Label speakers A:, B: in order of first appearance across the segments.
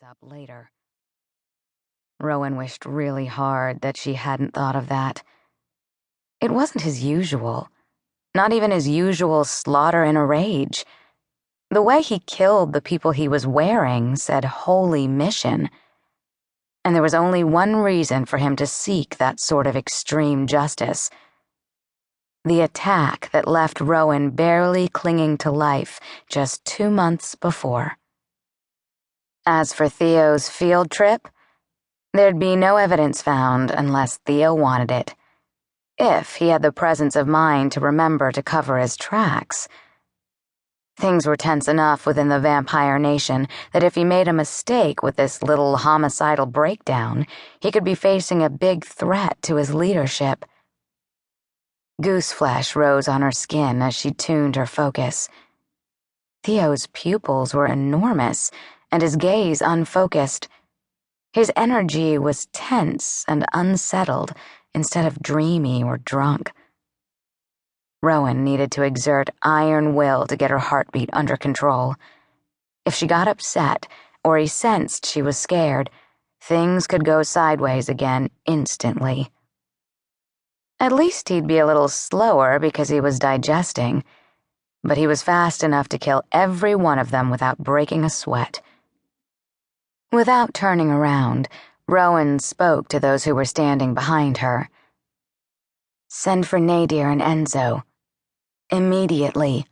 A: up later. Rowan wished really hard that she hadn't thought of that. It wasn't his usual, not even his usual slaughter in a rage. The way he killed the people he was wearing said holy mission. And there was only one reason for him to seek that sort of extreme justice. The attack that left Rowan barely clinging to life just 2 months before. As for Theo's field trip, there'd be no evidence found unless Theo wanted it. If he had the presence of mind to remember to cover his tracks. Things were tense enough within the Vampire Nation that if he made a mistake with this little homicidal breakdown, he could be facing a big threat to his leadership. Gooseflesh rose on her skin as she tuned her focus. Theo's pupils were enormous, and his gaze unfocused. His energy was tense and unsettled instead of dreamy or drunk. Rowan needed to exert iron will to get her heartbeat under control. If she got upset, or he sensed she was scared, things could go sideways again instantly. At least he'd be a little slower because he was digesting, but he was fast enough to kill every one of them without breaking a sweat. Without turning around, Rowan spoke to those who were standing behind her. "Send for Nadir and Enzo. Immediately.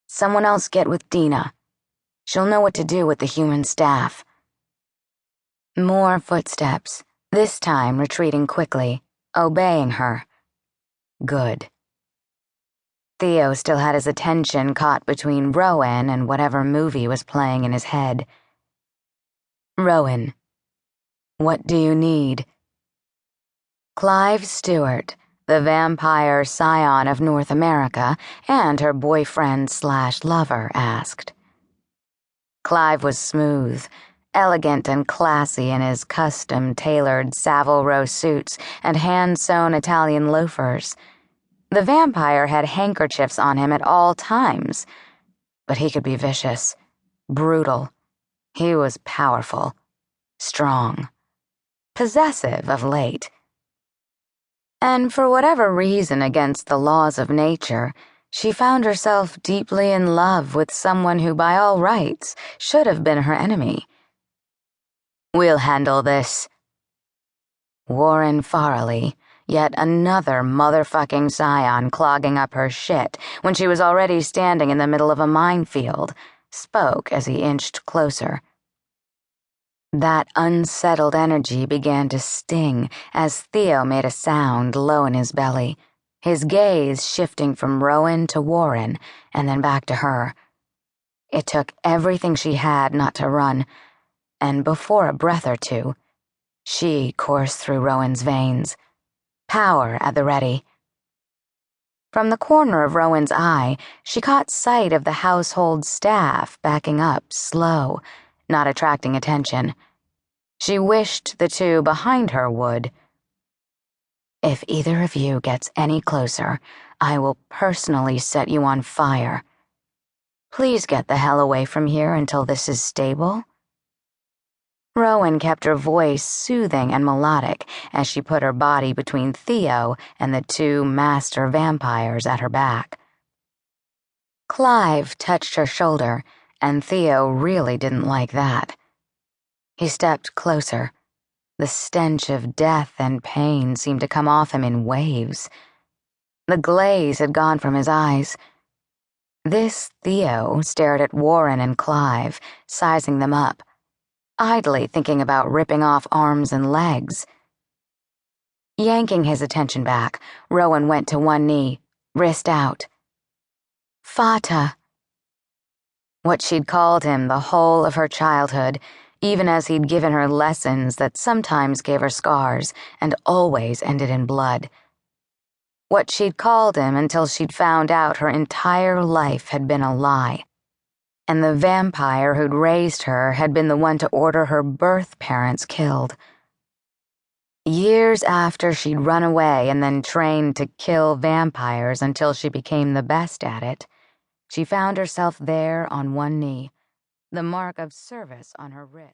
A: Someone else get with Dina. She'll know what to do with the human staff." More footsteps, this time retreating quickly, obeying her. Good. Theo still had his attention caught between Rowan and whatever movie was playing in his head. "Rowan, what do you need?" Clive Stewart, the vampire Scion of North America, and her boyfriend/lover asked. Clive was smooth, elegant and classy in his custom-tailored Savile Row suits and hand-sewn Italian loafers. The vampire had handkerchiefs on him at all times, but he could be vicious, brutal. He was powerful, strong, possessive of late. And for whatever reason against the laws of nature, she found herself deeply in love with someone who by all rights should have been her enemy. "We'll handle this." Warren Farley, yet another motherfucking Scion clogging up her shit when she was already standing in the middle of a minefield, spoke as he inched closer. That unsettled energy began to sting as Theo made a sound low in his belly, his gaze shifting from Rowan to Warren and then back to her. It took everything she had not to run, and before a breath or two, she coursed through Rowan's veins, power at the ready. From the corner of Rowan's eye, she caught sight of the household staff backing up slow, not attracting attention. She wished the two behind her would. "If either of you gets any closer, I will personally set you on fire. Please get the hell away from here until this is stable." Rowan kept her voice soothing and melodic as she put her body between Theo and the two master vampires at her back. Clive touched her shoulder, and Theo really didn't like that. He stepped closer. The stench of death and pain seemed to come off him in waves. The glaze had gone from his eyes. This Theo stared at Warren and Clive, sizing them up, idly thinking about ripping off arms and legs. Yanking his attention back, Rowan went to one knee, wrist out. "Fata." What she'd called him the whole of her childhood, even as he'd given her lessons that sometimes gave her scars and always ended in blood. What she'd called him until she'd found out her entire life had been a lie. And the vampire who'd raised her had been the one to order her birth parents killed. Years after she'd run away and then trained to kill vampires until she became the best at it, she found herself there on one knee, the mark of service on her wrist.